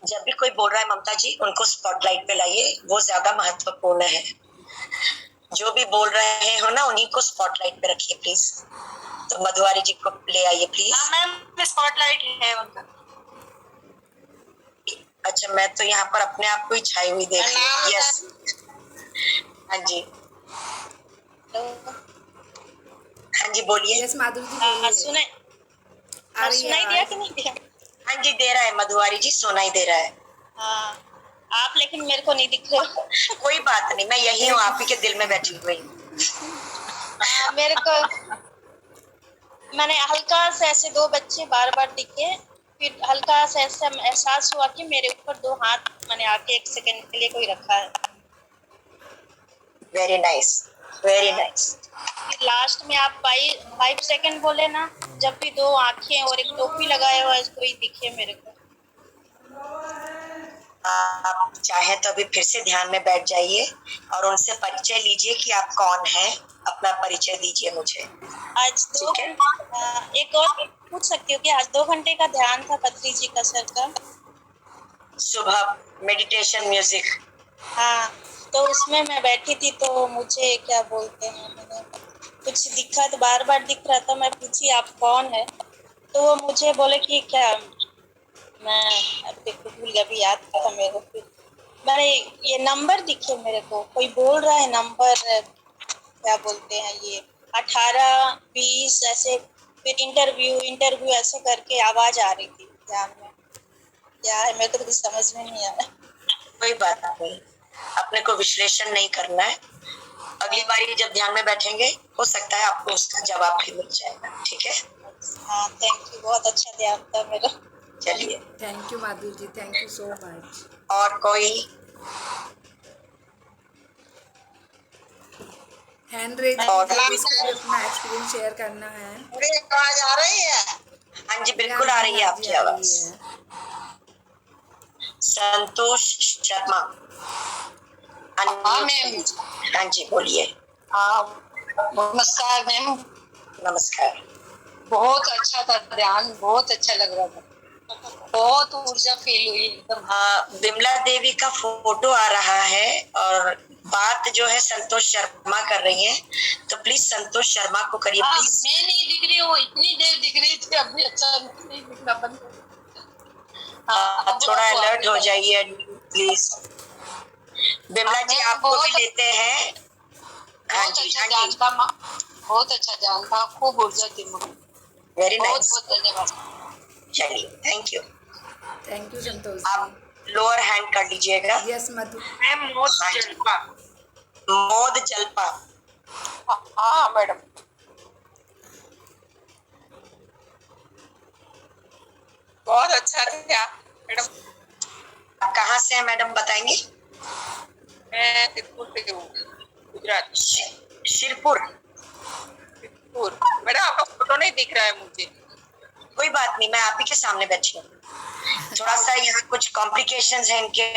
जब भी कोई बोल रहा है ममता जी, उनको स्पॉटलाइट पे लाइए, वो ज्यादा महत्वपूर्ण है। जो भी बोल रहे हो ना, उन्हीं को स्पॉटलाइट पे रखिए प्लीज। तो मधुवारी जी को ले आइए प्लीज। हाँ मैम, स्पॉटलाइट है उनका। अच्छा, मैं तो यहाँ पर अपने आप को ही छाई हुई देख रही हूँ। यस, हाँ जी, हाँ जी बोलिए। यस माधुरी जी बोलिए। सुनाई दिया कि नहीं दिया? हाँ जी, दे रहा है मधुवारी जी, सुनाई दे रहा है। हाँ, आप लेकिन मेरे को नहीं दिख रहे। कोई बात नहीं, मैं यही हूँ, आप ही के दिल में बैठी हुई। मेरे को मैंने हल्का से ऐसे दो बच्चे बार बार दिखे, फिर हल्का से ऐसा एहसास हुआ कि मेरे ऊपर दो हाथ मैंने आके एक सेकंड के लिए कोई रखा है। Very nice, very nice. फिर लास्ट में आप 5 सेकंड बोले ना, जब भी दो आंखें और एक टोपी लगाए हुआ कोई दिखे मेरे को। आप चाहे तो अभी फिर से ध्यान में बैठ जाइए और उनसे परिचय लीजिए कि आप कौन हैं। अपना परिचय दीजिए मुझे। आज एक और पूछ सकती हूँ कि आज 2 घंटे का ध्यान था पत्री जी का सर का, सुबह मेडिटेशन म्यूजिक। हाँ, तो उसमें मैं बैठी थी, तो मुझे क्या बोलते हैं, मैंने कुछ दिखा तो बार बार दिख रहा था। मैं पूछी आप कौन है, तो वो मुझे बोले कि क्या, मैं देखो भूल गया, अभी याद था मेरे को। फिर मैंने ये नंबर दिखे मेरे को, कोई बोल रहा है नंबर, क्या बोलते हैं ये 18-20 ऐसे, फिर इंटरव्यू ऐसे करके आवाज आ रही थी ध्यान में। क्या है मेरे को तो कुछ समझ में नहीं आ रहा। कोई बात नहीं, अपने को विश्लेषण नहीं करना है। अगली बारी जब ध्यान में बैठेंगे, हो सकता है आपको उसका जवाब भी मिल जाएगा। ठीक है? हाँ, थैंक यू, बहुत अच्छा ध्यान था मेरा। चलिए, thank you Madhuri ji, thank you so much. और कोई हैंड रेज कीजिए जिसको भी अपना एक्सपीरियंस शेयर करना है। मेरी आवाज आ रही है? हाँ जी, बिल्कुल आ रही है आपकी आवाज। संतोष शर्मा। हाँ मैम, हाँ जी बोलिए। नमस्कार मैम। नमस्कार। बहुत अच्छा था ध्यान, बहुत अच्छा लग रहा था, बहुत ऊर्जा फील हुई एकदम। विमला देवी का फोटो आ रहा है और बात जो है संतोष शर्मा कर रही है, तो प्लीज संतोष शर्मा को करिए प्लीज। मैं नहीं दिख रही हूँ, इतनी देर दिख रही थी, अभी अच्छा नहीं दिखना बंद। थोड़ा अलर्ट हो जाइए प्लीज। विमला जी आपको भी लेते हैं। हाँ जी, हाँ जी, बहुत अच्छा ध्यान था, खूब ऊर्जा थी मुझे। वेरी नाइस, बहुत धन्यवाद। चलिए, थैंक यू। थैंक यू संतोष आप जी। लोअर हैंड कर लीजिएगा। यस मधु। मोद जल्पा। हाँ मैडम। बहुत अच्छा था मैडम। आप कहाँ से हैं मैडम, बताएंगे? मैं शिरपुर से हूँ, गुजरात। शिरपुर। मैडम आपका फोटो नहीं दिख रहा है मुझे। कोई बात नहीं, मैं आप ही के सामने बैठी हूँ। थोड़ा सा यहाँ कुछ कॉम्प्लिकेशंस हैं इनके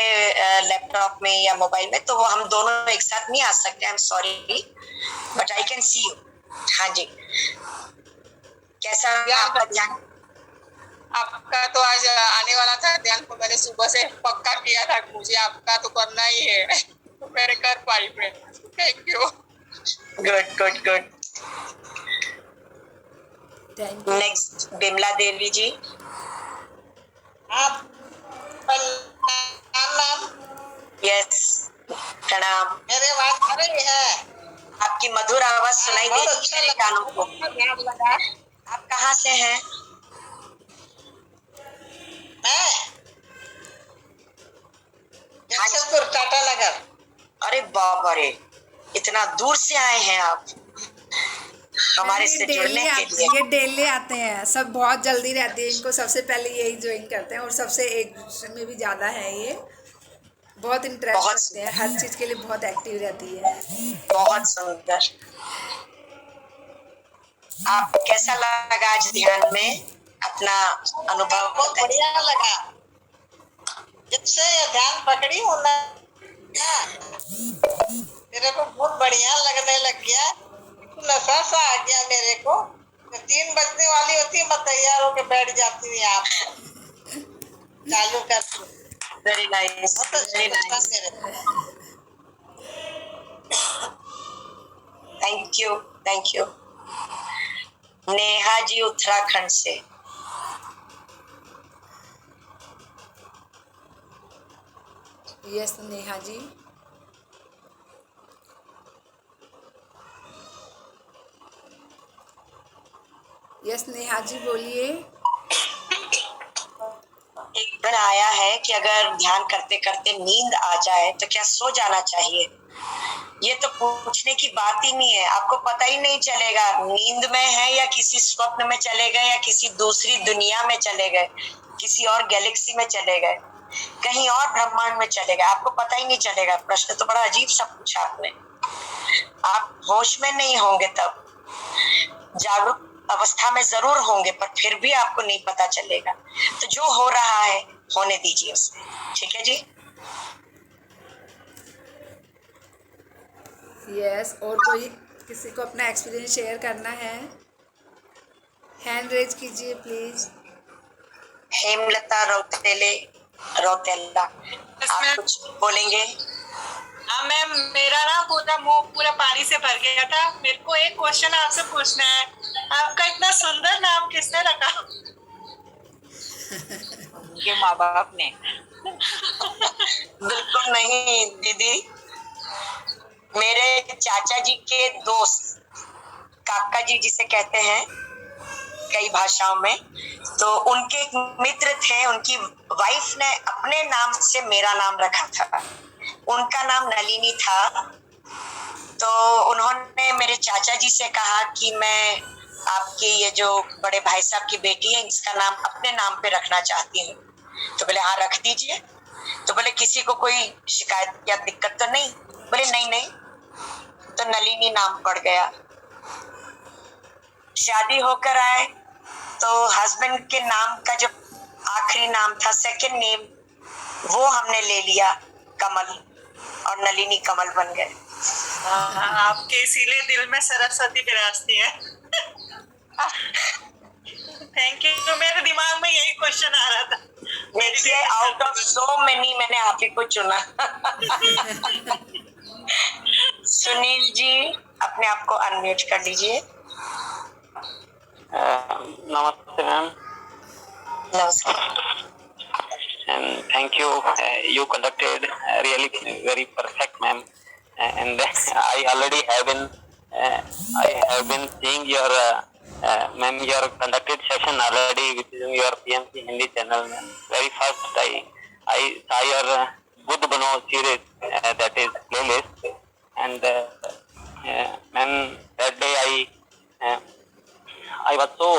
लैपटॉप में या मोबाइल में, तो वो हम दोनों एक साथ नहीं आ सकते। I am sorry, but I can see you. हाँ जी, कैसा आपका ध्यान? आपका तो आज आने वाला था ध्यान, को मैंने सुबह से पक्का किया था, मुझे आपका तो करना ही है, तो मैंने कर पाई। मैं thank you. Good good good. Thank you. Next Bimla Devi ji. आप यस, प्रणाम। मेरे आवाज आ रही है? आपकी मधुर आवाज सुनाई दे रही है मेरे कानों को। आप कहाँ से हैं? जमशेदपुर, टाटा नगर। अरे बाबा रे, इतना दूर से आए हैं आप हमारे से जुड़ने के लिए। ये डेली आते हैं, सब बहुत जल्दी रहती है, इनको सबसे पहले यही ज्वाइन करते हैं और सबसे एक दूसरे में भी ज़्यादा है, ये बहुत इंटरेस्ट रखते हैं, हर चीज़ के लिए बहुत एक्टिव रहती है। बहुत सुंदर। आप कैसा लगा आज ध्यान में, अपना अनुभव? बहुत बढ़िया लगा, जब से ध्यान पकड़ी हूँ ना, मेरे को बहुत बढ़िया लगने लग गया, नशा सा आ गया मेरे को। 3 बजने वाली होती, मैं तैयार होकर बैठ जाती हूँ यहाँ पर, चालू करती हूँ। Very nice, very nice. Thank you, thank you. Neha ji Uttarakhand से। यस नेहा जी। यस नेहा जी बोलिए। एक दिन आया है कि अगर ध्यान करते करते नींद आ जाए तो क्या सो जाना चाहिए? ये तो पूछने की बात ही नहीं है। आपको पता ही नहीं चलेगा नींद में है या किसी स्वप्न में चले गए या किसी दूसरी दुनिया में चले गए, किसी और गैलेक्सी में चले गए, कहीं और ब्रह्मांड में चले गए, आपको पता ही नहीं चलेगा। प्रश्न तो बड़ा अजीब सा पूछा आपने। आप होश में नहीं होंगे, तब जागरूक अवस्था में जरूर होंगे, पर फिर भी आपको नहीं पता चलेगा। तो जो हो रहा है होने दीजिए उसे, ठीक है जी। यस और कोई किसी को अपना एक्सपीरियंस शेयर करना है? हैंड रेज कीजिए प्लीज। हेमलता रौतेला, आप कुछ बोलेंगे? हाँ मैम, मेरा ना पूरा मुंह पूरा पानी से भर गया था। मेरे को एक क्वेश्चन आपसे पूछना है, आपका इतना सुंदर नाम किसने रखा? उनके माँ बाप ने। बिल्कुल नहीं दीदी, मेरे चाचा जी के दोस्त, काका जी जिसे कहते हैं कई भाषाओं में, तो उनके एक मित्र थे, उनकी वाइफ ने अपने नाम से मेरा नाम रखा था। उनका नाम नलिनी था। तो उन्होंने मेरे चाचा जी से कहा कि मैं आपके ये जो बड़े भाई साहब की बेटी है, इसका नाम अपने नाम पे रखना चाहती हूँ। तो बोले हाँ रख दीजिए। तो बोले किसी को कोई शिकायत या दिक्कत तो नहीं? बोले नहीं नहीं। तो नलिनी नाम पड़ गया। शादी होकर आए तो हस्बैंड के नाम का जो आखिरी नाम था, सेकंड नेम, वो हमने ले लिया कमल, और नलिनी कमल बन गए। आपके इसीलिए दिल में सरस्वती विराजती है। Thank you. तो मेरे दिमाग में यही क्वेश्चन आ रहा था। देखिए आउट ऑफ सो मेनी मैंने आप ही को चुना। सुनील जी अपने आप को अनम्यूट कर लीजिए। नमस्ते मैम। नमस्कार। And thank you. You conducted really very perfect, ma'am. And I already have been, I have been seeing your, ma'am, your conducted session already, which is in your PMC Hindi channel. Ma'am. Very first, I saw your Buddh Bano series, that is playlist, and ma'am, that day I was so,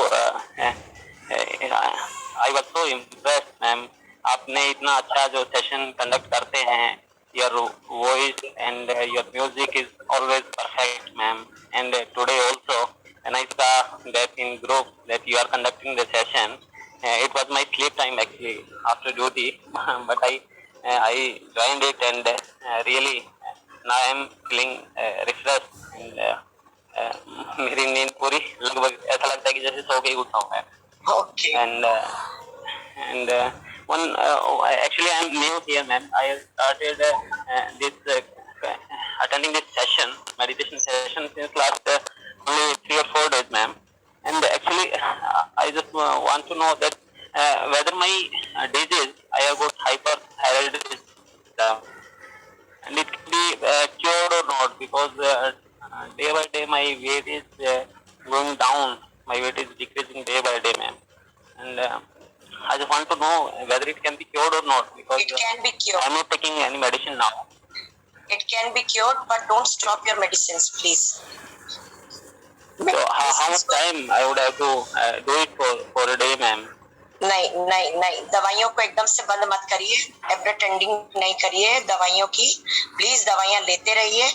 I was so impressed, ma'am. आपने इतना अच्छा जो session conduct करते हैं, your voice and your music is always perfect, ma'am. And today also, when I saw that in group that you are conducting the session, it was my sleep time actually after duty, but I joined it and really now I am feeling refreshed and मेरी नींद पूरी लगभग ऐसा लगता है कि जैसे सो के ही उठा हूँ मैं। Okay. And one actually I am new here, ma'am. I started attending this session, meditation session, since last only 3 or 4 days, ma'am. And actually I just want to know that whether my disease, I have got hyperthyroidism, and it can be cured or not, because day by day my weight is going down, my weight is decreasing day by day, ma'am. And I just want to know whether it can be cured or not, because It can be cured. I'm not taking any medicine now. It can be cured, but don't stop your medicines, please. So how much time I would have to do it for a day, ma'am? नहीं, दवाइयों को एकदम से बंद मत करिए, एब्रेटेंडिंग नहीं करिए दवाइयों की। प्लीज दवाइयां लेते रहिए,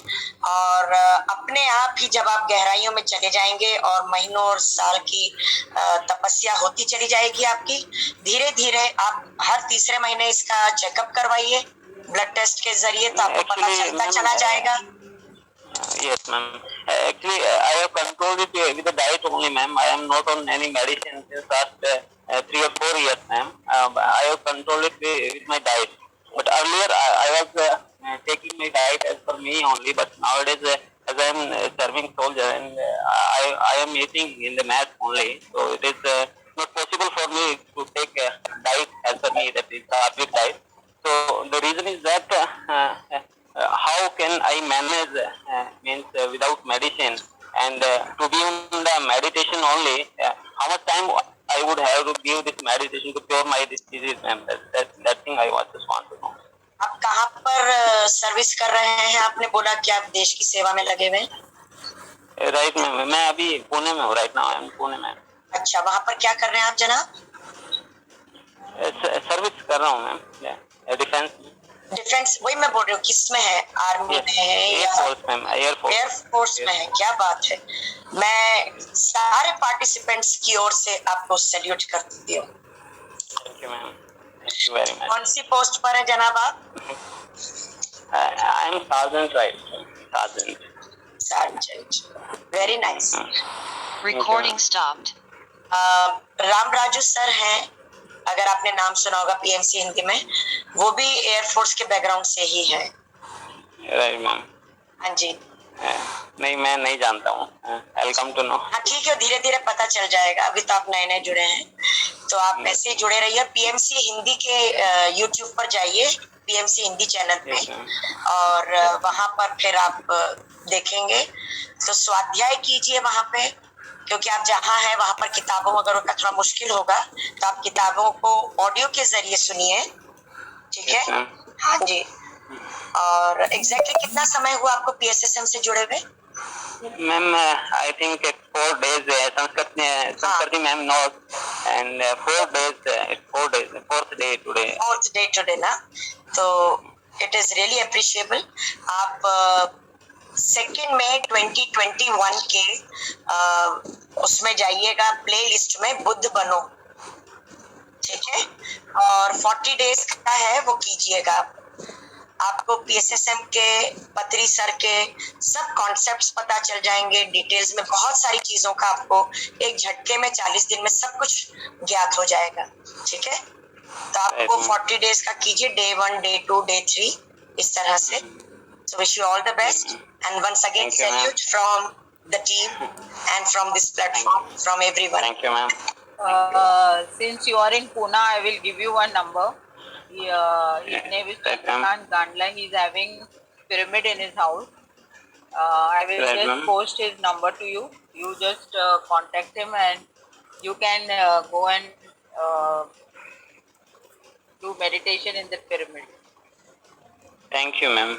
और अपने आप ही जब आप गहराइयों में चले जाएंगे और महीनों और साल की तपस्या होती चली जाएगी आपकी, धीरे धीरे आप हर तीसरे महीने इसका चेकअप करवाइए ब्लड टेस्ट के जरिए, तो आपको पता चलता चला जाएगा। Yes, ma'am. Actually, I have controlled it with the diet only, ma'am. I am not on any medicine since last 3 or 4 years, ma'am. I have controlled it with my diet. But earlier I was taking my diet as per me only. But nowadays, as I am serving soldier and I am eating in the mass only, so it is not possible for me to take diet as per me, that is Sattvic diet. So the reason is that how can I manage means without medicine and to be on the meditation only? How much time I would have to give this meditation to cure my disease, ma'am? That thing I was just want to know. आप कहाँ पर service कर रहे हैं? आपने बोला कि आप देश की सेवा में लगे हुए हैं। राइट मैम, मैं अभी पुणे में हूँ, right now I am Pune में। अच्छा, वहाँ पर क्या कर रहे हैं आप जनाब? सर्विस कर रहा हूँ मैम, डिफेंस। डिफेंस, वही मैं बोल रही हूँ, किस में है? आर्मी में है या एयरफोर्स मैम? एयरफोर्स में है। क्या बात है। मैं सारे पार्टिसिपेंट्स की ओर से आपको सैल्यूट करती हूँ। Thank you ma'am, thank you very much. कौन सी पोस्ट पर है जनाब आप? I am sergeant, right, sergeant. Very nice. Recording stopped. Ram Raju sir हैं, अगर आपने नाम सुना होगा, पीएमसी हिंदी में, वो भी एयरफोर्स के बैकग्राउंड से ही है। Right ma'am. हाँ जी। नहीं, मैं नहीं जानता हूँ, वेलकम टू नो। हाँ ठीक है, धीरे धीरे पता चल जाएगा, अभी तो आप नए नए जुड़े हैं, तो आप ऐसे ही जुड़े रहिए। पीएमसी हिंदी के यूट्यूब पर जाइए, पीएमसी हिंदी चैनल पे, और वहां पर फिर आप देखेंगे, तो स्वाध्याय कीजिए वहां पे, क्योंकि आप जहाँ हैं वहां पर किताबों वगैरह का थोड़ा मुश्किल होगा, तो आप किताबों को ऑडियो के जरिए सुनिए, ठीक है? हाँ जी। और एग्जैक्टली कितना समय हुआ आपको पीएसएसएम से जुड़े हुए? मैम आई थिंक 4 days संस्कृति ma'am note, and 4 days, 4 days, fourth day today ना, तो इट इज रियली अप्रिशिएबल। आप 2 मई 2021 के उसमें जाइएगा, प्ले लिस्ट में बुद्ध बनो, ठीक है? और 40 days का है, वो कीजिएगा। आपको पीएसएसएम के, पत्री सर के सब कॉन्सेप्ट्स पता चल जाएंगे, डिटेल्स में बहुत सारी चीजों का आपको एक झटके में 40 दिन में सब कुछ ज्ञात हो जाएगा, ठीक है? तो आपको 40 days का कीजिए, डे 1, डे 2, डे 3, इस तरह से। So wish you all the best, and once again salute from the team and from this platform, from everyone. Thank you ma'am. Since you are in Pune, I will give you one number. His name is Chandrakant Gandla. He is having pyramid in his house. I will just post his number to you. You just contact him, and you can go and do meditation in the pyramid. Thank you, ma'am.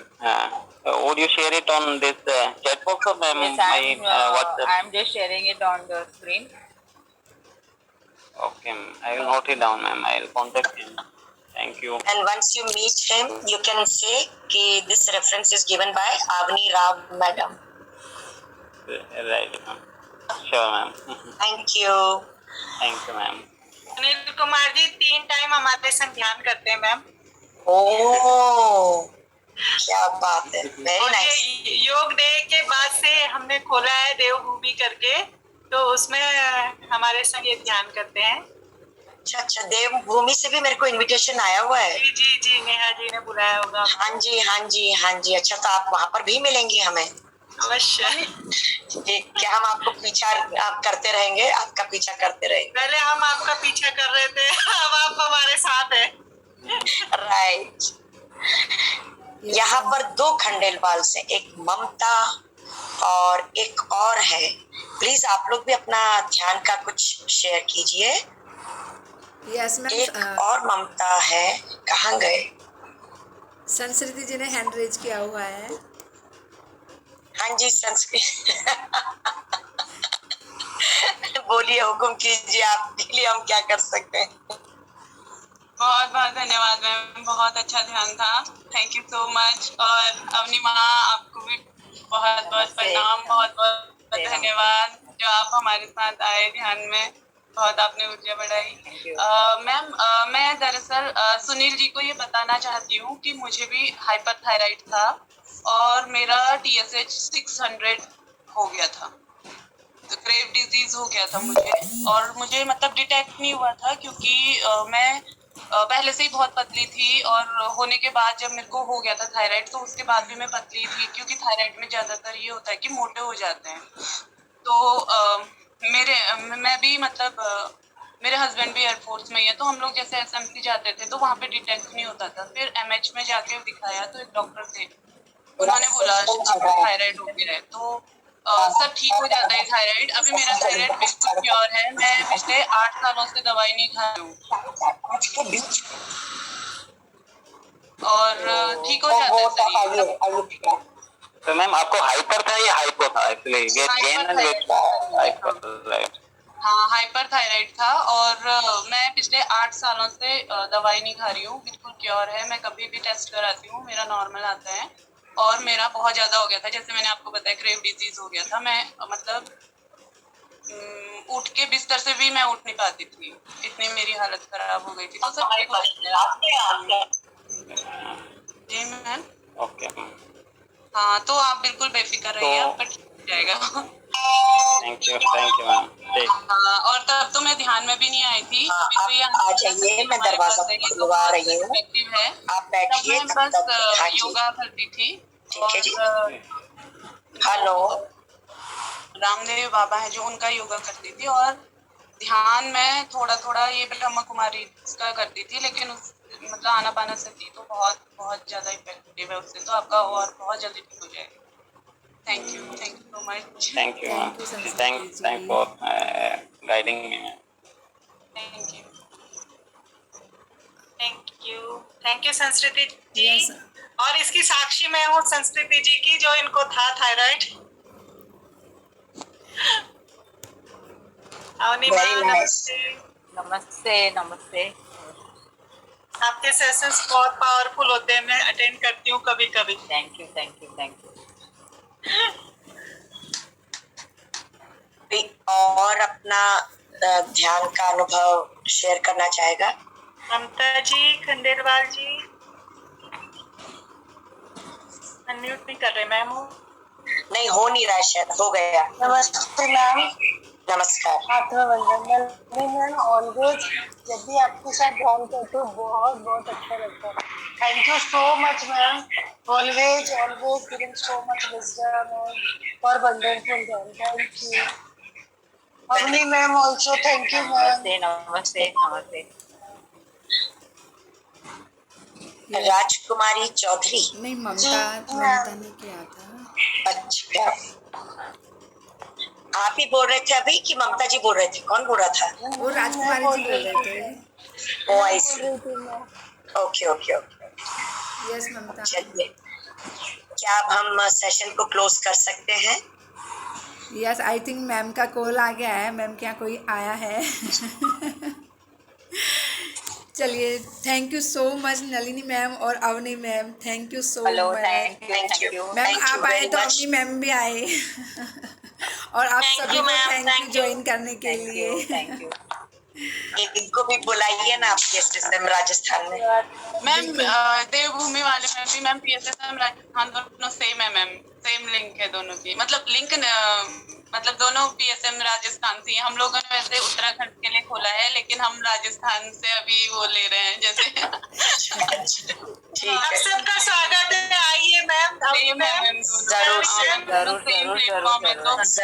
Would you share it on this chat box or ma'am? Yes, I am just sharing it on the screen. Okay, I will note it down, ma'am. I will contact him. Thank you. And once you meet him, you can say कि this reference is given by Avni Rao, madam. Right, ma'am. Sure, ma'am. Thank you. Thank you, ma'am. Anil Kumar ji 3 time हमारे संग ध्यान करते हैं ma'am. ओह, क्या बात है, very nice. योग डे के बाद से हमने खोला है देवभूमि करके, तो उसमें हमारे संग ये ध्यान करते हैं। अच्छा, देवभूमि से भी मेरे को इनविटेशन आया हुआ है। जी, नेहा जी ने बुलाया होगा। हाँ जी। अच्छा, तो आप वहाँ पर भी मिलेंगी हमें? अवश्य। क्या हम आपको पीछा आप करते रहेंगे, आपका पीछा करते रहेंगे? पहले हम आपका पीछा कर रहे थे, अब आप हमारे साथ हैं। राइट। यहाँ पर 2 खंडेलवाल से, एक ममता और एक और है। प्लीज आप लोग भी अपना ध्यान का कुछ शेयर कीजिए। Yes ma'am. एक और ममता है, कहाँ गए? संस्कृति जी ने हैंड रेज किया हुआ है। हाँ जी, संस्कृति बोलिए, हुक्म कीजिए, आपके लिए हम क्या कर सकते हैं? बहुत बहुत धन्यवाद मैम, बहुत अच्छा ध्यान था, थैंक यू सो मच। और अवनी माँ, आपको भी बहुत बहुत प्रणाम, बहुत बहुत धन्यवाद जो आप हमारे साथ आए ध्यान में, बहुत आपने ऊर्जा बढ़ाई। मैम, मैं दरअसल सुनील जी को ये बताना चाहती हूँ कि मुझे भी हाइपरथायराइड था और मेरा TSH 600 हो गया था, तो ग्रेव डिजीज हो गया था मुझे, और मुझे मतलब डिटेक्ट नहीं हुआ था क्योंकि मैं पहले से ही बहुत पतली थी, और होने के बाद जब मेरे को हो गया था थायराइड, तो उसके बाद भी मैं पतली थी, क्योंकि थायराइड में ज्यादातर ये होता है कि मोटे हो जाते हैं। तो मैं भी मतलब मेरे हस्बैंड भी एयरफोर्स में ही है, तो हम लोग जैसे एसएमसी जाते थे तो वहाँ पे डिटेक्ट नहीं होता था। फिर एमएच में जाके दिखाया तो एक डॉक्टर थे, उन्होंने बोला आपको थायराइड हो गया है, तो सब ठीक हो जाता है थायराइड। अभी मेरा थायराइड बिल्कुल प्योर है, मैं पिछले 8 सालों से दवाई नहीं खा रही हूँ और ठीक हो जाता है शरीर। तो मैम आपको हाइपर था या हाइपो था? Actually weight gain and weight hyper, right? हाँ, हाइपर थायराइड था, और मैं पिछले 8 सालों से दवाई नहीं खा रही हूँ, बिल्कुल क्योर है। मैं कभी भी टेस्ट कराती हूँ, मेरा नॉर्मल आता है, और मेरा बहुत ज्यादा हो गया था, जैसे मैंने आपको बताया ग्रेव डिजीज हो गया था। मैं मतलब उठ के बिस्तर से भी मैं उठ नहीं पाती थी, इतनी मेरी हालत खराब हो गई थी। तो सब ठीक हो जाता है। जी मैम। Okay ma'am. हाँ, तो आप बिल्कुल बेफिक्र रहिए, आपका ठीक हो जाएगा। Thank you ma'am. हाँ, और तब तो मैं ध्यान में भी नहीं आई थी। हाँ, आप आ जाइए, मैं दरवाजा खुलवा रही हूँ, आप बैठिए। मैं बस योगा करती थी। ठीक है जी। हेलो, रामदेव बाबा है जो, उनका योगा करती थी, और ध्यान में थोड़ा थोड़ा ये ब्रह्म कुमारी का करती थी, लेकिन मतलब आना पाना से थी, तो बहुत बहुत ज्यादा इफेक्टिव है उससे, तो आपका और बहुत जल्दी ठीक हो जाएगा। Thank you so much. Thank you ma'am. Thank for guiding me ma'am. Thank you संस्कृति जी। Yes. और इसकी साक्षी मैं हूँ संस्कृति जी की, जो इनको था thyroid. Avani Very ma'am, nice. नमस्ते नमस्ते। आपके सेशंस बहुत पावरफुल होते हैं, मैं अटेंड करती हूँ कभी कभी। Thank you thank you thank you. और अपना ध्यान का अनुभव शेयर करना चाहेगा? ममता जी, खंडेलवाल जी अनम्यूट नहीं कर रहे मैम। नहीं, हो नहीं रहा, शायद हो गया। नमस्ते मैम। नमस्कार। आत्मवंदन मैम, ऑलवेज जब भी आपके साथ ध्यान करते हो बहुत बहुत अच्छा लगता है। Thank you so much ma'am, always giving so much wisdom for wonderful dhyan. Thank you Avni ma'am, also thank you ma'am. नमस्ते नमस्ते। राजकुमारी चौधरी। नहीं, ममता ने किया था। अच्छा, आप ही बोल रहे थे अभी कि ममता जी बोल रहे थे? कौन बोल रहा था? वो राजकुमारी जी बोल रहे थे। Oh I see. Okay okay okay. Yes Mamta. चलिए, क्या अब हम सेशन को क्लोज कर सकते हैं? यस, आई थिंक मैम का कॉल आ गया है। मैम के यहाँ कोई आया है। चलिए, thank you so much Nalini ma'am और Avni ma'am, thank you so much. Thank you ma'am आप आए तो अवनी मैम भी आए। और आप सभी को थैंक यू ज्वाइन करने के लिए। Thank you. इनको भी बुलाइए ना आप PSSM राजस्थान में। मैम देवभूमि वाले में भी मैम PSSM राजस्थान दोनों सेम है मैम, सेम लिंक है दोनों की, मतलब लिंक मतलब दोनों PSM राजस्थान से। हम लोगों ने वैसे उत्तराखंड के लिए खोला है, लेकिन हम राजस्थान से अभी वो ले रहे हैं जैसे। ठीक आप है, सबका स्वागत है, आइए मैम। जरूर जरूर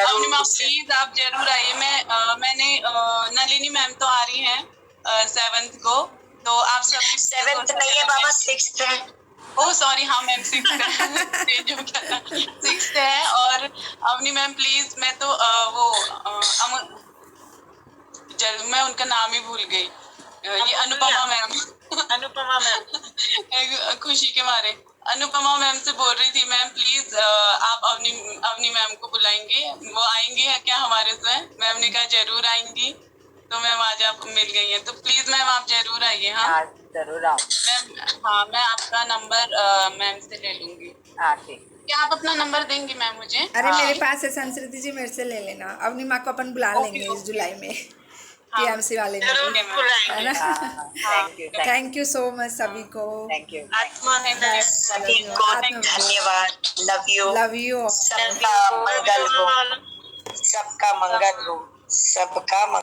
अवनी मैम प्लीज आप जरूर आइए। मैंने नलिनी मैम तो आ रही हैं 7th को, तो आप सभी 7th नहीं है बाबा, 6th है। ओह सॉरी, हाँ मैम 6th है, चेंज हो गया था, 6th है। और अवनी मैम प्लीज, मैं तो मैं उनका नाम ही भूल गई, ये अनुपमा मैम। खुशी के मारे अनुपमा मैम से बोल रही थी, मैम प्लीज आप अवनी मैम को बुलाएंगे, वो आएंगी है क्या हमारे से? मैम ने कहा जरूर आएंगी, तो मैम आज आप मिल गई हैं, तो प्लीज मैम आप जरूर आइए। हाँ जरूर आओ मैम। हाँ, मैं आपका नंबर मैम से ले लूंगी। क्या आप अपना नंबर देंगी मैम मुझे? अरे मेरे पास है संस्कृति जी, मेरे से ले लेना। अवनी माँ को अपन बुला लेंगे इस जुलाई में TMC वाले में, है ना? थैंक यू सो मच सभी को। Thank you. सभी को धन्यवाद। Love you. सबका मंगल हो, सबका मंगल हो, सबका मंगल।